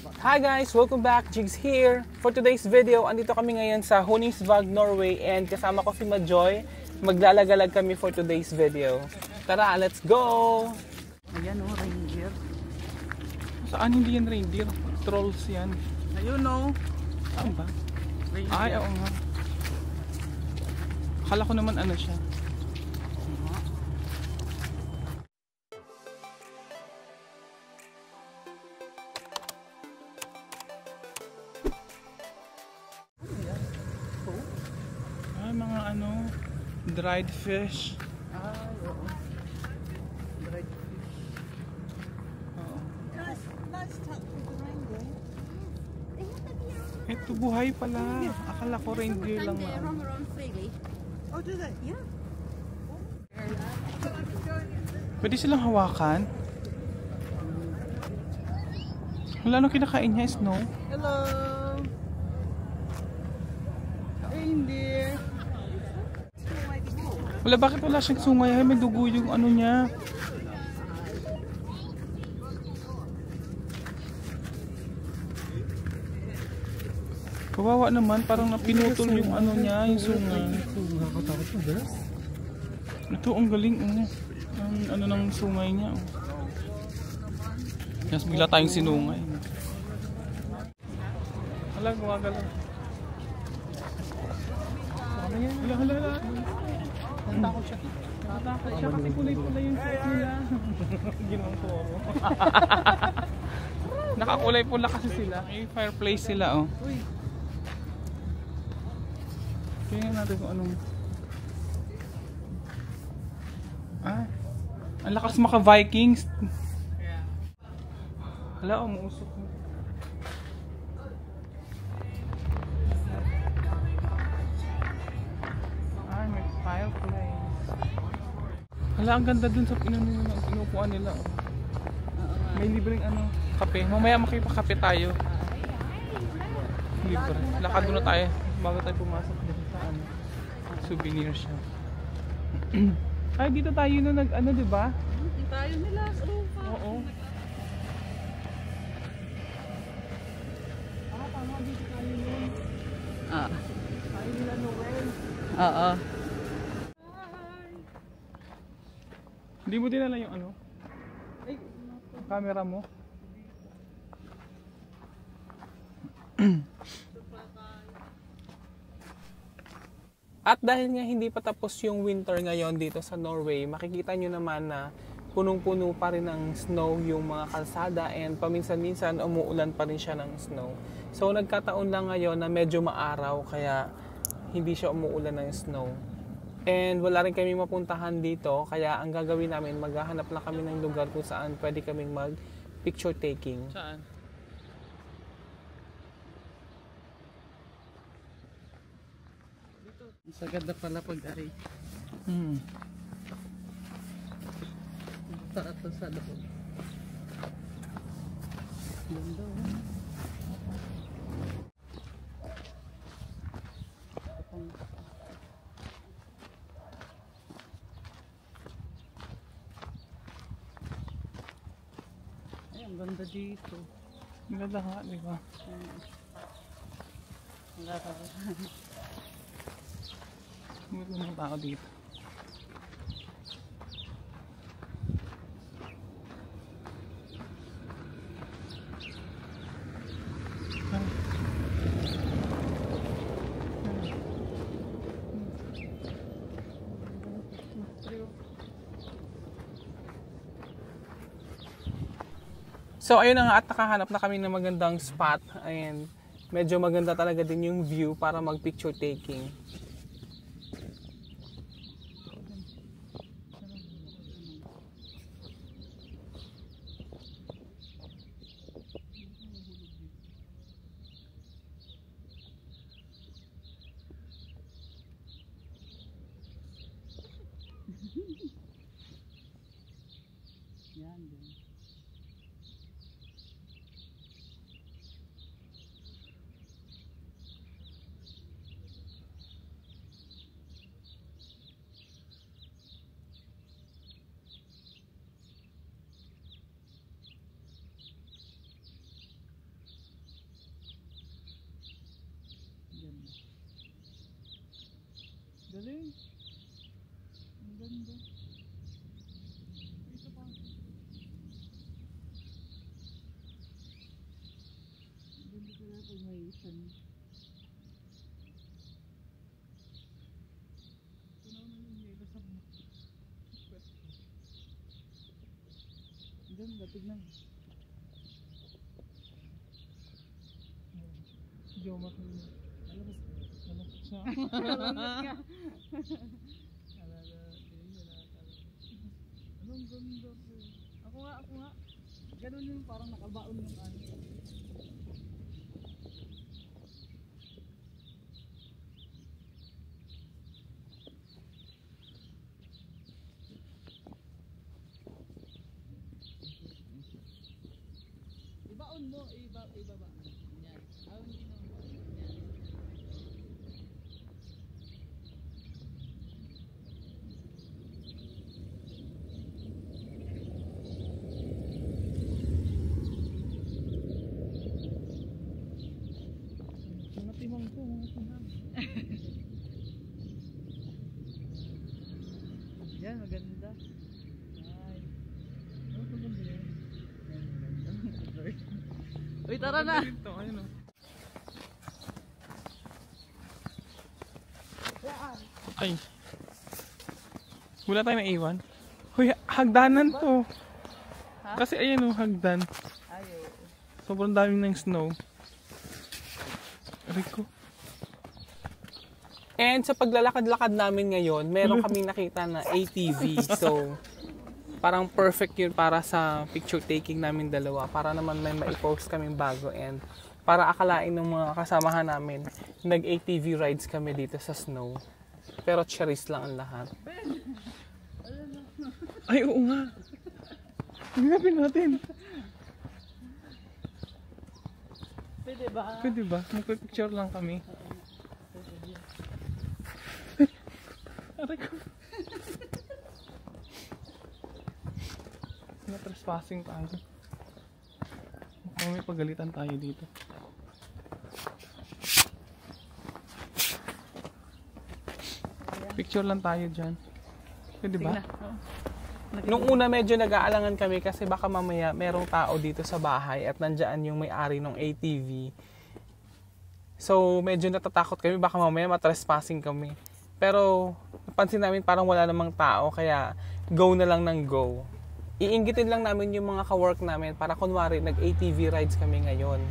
Hi guys! Welcome back! Jigs here! For today's video, andito kami ngayon sa Honningsvåg, Norway and kasama ko si Majoy. Maglalagalag kami for today's video. Tara, let's go! Ayan o, reindeer. Saan hindi yan reindeer? Trolls yan. Ayun o. Saan ba? Reindeer. Ay, oo nga. Akala ko naman ano siya. Ay, mga ano, dried fish. Ay, oo. Dried fish. Oo. Let's talk to the reindeer. Ito buhay pala. Akala ko reindeer lang. They roam around freely. Oh, do they? Yeah. Pwede silang hawakan. Wala nung kinakain niya, snow. Hello. Reindeer. Wala, bakit wala siyang sungay? Ay, may dugo yung ano niya. Kawawa naman, parang napinutol yung ano niya, yung sungay. Ito, ang galing, ang ano ng sungay niya. Yes, bigla tayong sinungay. Hala, gumagalaw. Hala, hala, hala. Natakot siya. Natakot siya kasi kulay-kulay yung suot nila. Ginawang ko. Nakakulay pula kasi sila. May fireplace sila, oh. Uy. Tingnan natin kung anong... Ah, ang lakas maka-Vikings. Hala, umuusok. Ah, may fireplace. Hala, ang ganda dun sa inupuan nila. Oh. May libreng ano, kape. Mamaya makipakape tayo. Libre. Lakad muna tayo bago tayo pumasok dito sa ano, souvenir shop. Ay, dito tayo na nag ano, 'di ba? Hindi tayo nila. Oo. Ah, tama, dito tayo nun. Ah. Tayo nila Noel. Oo. Hindi mo dinala yung ano? Ay, camera mo. At dahil nga hindi pa tapos yung winter ngayon dito sa Norway, makikita nyo naman na punong-puno pa rin ng snow yung mga kalsada and paminsan-minsan umuulan pa rin siya ng snow. So nagkataon lang ngayon na medyo maaraw kaya hindi siya umuulan ng snow. And wala rin kami mapuntahan dito kaya ang gagawin namin, maghahanap lang kami ng lugar kung saan pwede kaming mag picture taking. Saan? Sa ganda pala pag-ari. Ito sa loob. Ganda. Ay, ang ganda dito. Ang ganda nga, di ba? Wala ka ba? May mga tao dito. So ayun na nga, at nakahanap na kami ng magandang spot and medyo maganda talaga din yung view para mag picture taking. Yan din. Formation. Ganda, tignan. Joma ko yun. Malapit siya. Malapit ka. Anong ganda po. Ako nga. Ganun yung parang nakabaon yung ano. Ibaon mo, ibaba. Yan. Hindi na mo. Yan. Mga timang ko, mga timang. Yan, maganda. Ay. Ano ito ganda yan? Uy, tara na! Ito, ayun o. Ay. Wala tayo na iwan. Hoy, hagdanan to. Ha? Kasi ayan o, hagdan. Ayo. Sobrang daming ng snow. Rico. And sa paglalakad-lakad namin ngayon, meron kaming nakita na ATV. So, parang perfect yun para sa picture taking namin dalawa. Para naman may ma-post kaming bago. And para akalain ng mga kasamahan namin, nag-ATV rides kami dito sa snow. Pero cherries lang ang lahat. Ay, oo nga. Tingnan natin. Pwede ba? Pwede ba? Magpipicture lang kami. Aray ko. Na-trespassing tayo. Mukhang may pagalitan tayo dito. Picture lang tayo dyan. Pwede ba? Nung una medyo nag-aalangan kami kasi baka mamaya merong tao dito sa bahay at nandyan yung may-ari ng ATV. So medyo natatakot kami baka mamaya matrespassing kami. Pero napansin namin parang wala namang tao kaya go na lang ng go. Iinggitin lang namin yung mga ka-work namin para kunwari nag-ATV rides kami ngayon.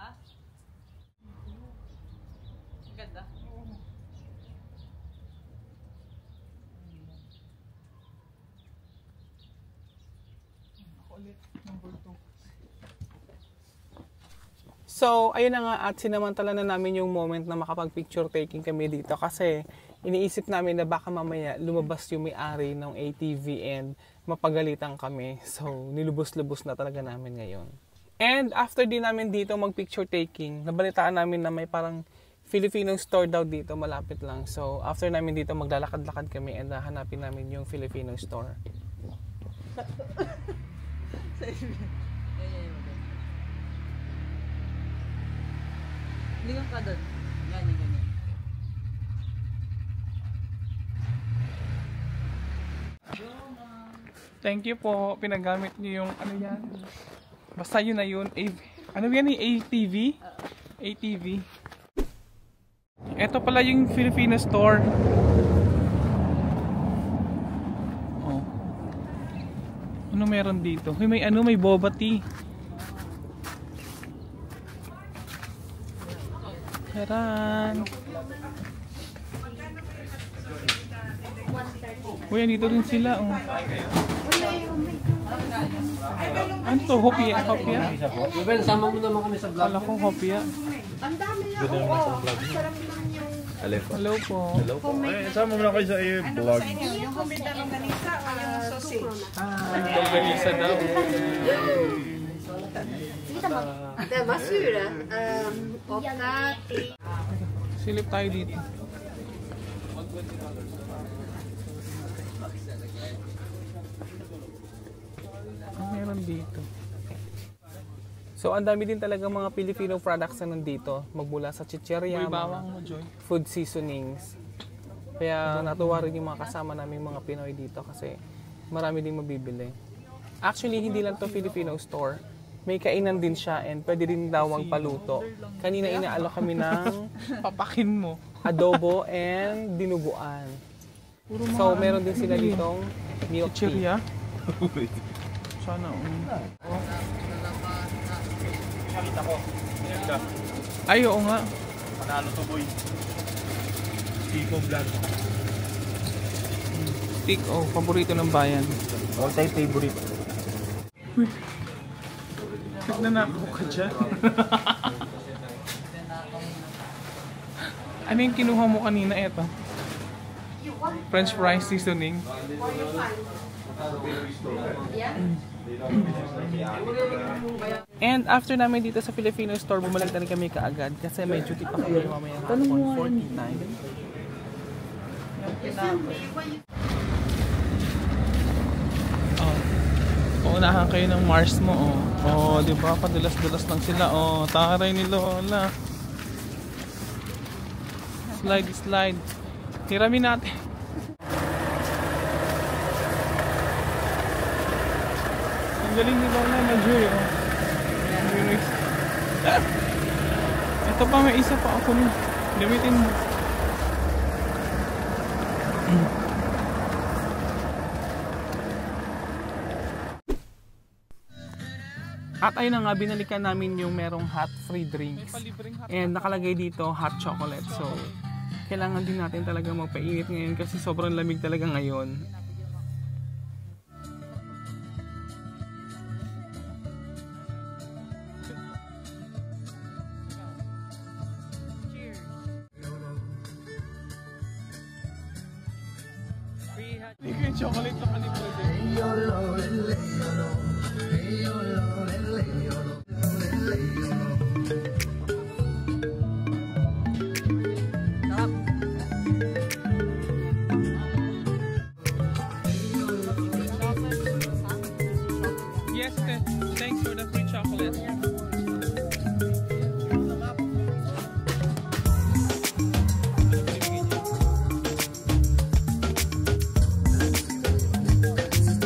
Ha? Ang ganda. So, ayun na nga at sinamantala na namin yung moment na makapag-picture taking kami dito kasi iniisip namin na baka mamaya lumabas yung may-ari ng ATV and mapagalitan kami. So, nilubos-lubos na talaga namin ngayon. And after din namin dito mag-picture taking, nabalitaan namin na may parang Filipino store daw dito malapit lang. So, after namin dito maglalakad-lakad kami and hanapin namin yung Filipino store. Lingang ka doon. Ganyan. Thank you po. Pinagamit niyo yung ano yan. Basta yun na yun. Ano yan yung ATV? ATV. Ito pala yung Filipino store. Ano meron dito? Hey, may ano, may boba tea. Charan! Uy, dito rin sila. Oh. Ano to? Hopia? Hopia? Ruben, sama mo naman kami sa vlog. Kala ko hopia. Ang dami na. Oo. Ang sarap naman yung... Hello po. Eh, sama mo na kayo sa vlog. Yung homemade na longganisa o yung sausage? Longganisa daw. Det var sura. Och Silip tayo dito. Ano meron dito? So, ang dami din talaga mga Filipino products na nandito. Magmula sa chichirya, food seasonings. Kaya natuwa rin yung mga kasama namin mga Pinoy dito kasi marami din mabibili. Actually, hindi lang to Filipino store. May kainan din siya and pwede din daw ang paluto. Kanina inaalok kami ng papakin mo, adobo and dinuguan. So, meron din sila ditong milk tea. Sana. Nakita ko. Ay, oo nga. Panalo to boy. Pico vlog. Stick, oh, paborito ng bayan. All time favorite. Nagnanakaw ka dyan. Ano yung kinuha mo kanina? Eto. French fries seasoning. And after namin dito sa Filipino store, bumalik na rin kami kaagad kasi may duty pa kami mamaya hapon, 49. Oh. Uunahan kayo ng Mars mo, oh. Oh, di ba? Padulas-dulas lang sila, oh. Taray ni Lola. Slide, slide. Hiramin natin. Ang galing ni Lola na Joy, oh. Ito pa, may isa pa ako nun. Gamitin mo. At ayun na nga, binalikan namin yung merong hot free drinks. And nakalagay dito hot chocolate. So, kailangan din natin talaga magpainit ngayon kasi sobrang lamig talaga ngayon. Hindi ko yung chocolate na kalibre. Yes, thanks for the free chocolate.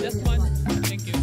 Just one. Thank you.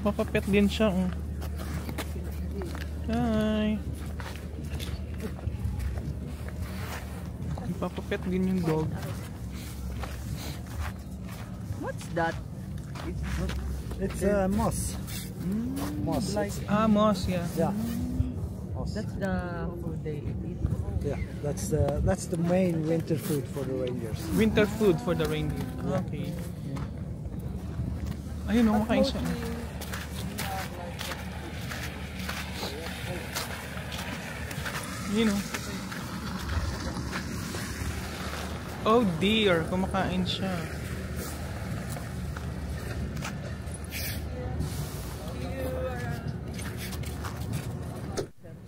Nagpapapet din siya. Oh. Hi. Nagpapapet din yung dog. What's that? It's moss. Moss. Like, Moss, yeah. Yeah. Moss. that's the food they eat. Yeah. That's the main winter food for the reindeers. Winter food for the reindeer. Okay. Ayun, kumakain siya. You know. Oh dear, kumakain siya.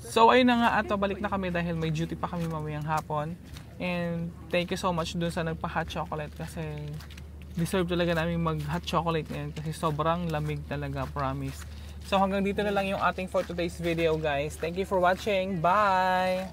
So ayun na nga at balik na kami dahil may duty pa kami mamayang hapon. And thank you so much dun sa nagpa-hot chocolate kasi deserve talaga namin mag-hot chocolate ngayon kasi sobrang lamig talaga, promise. So hanggang dito na lang yung ating for today's video guys. Thank you for watching. Bye!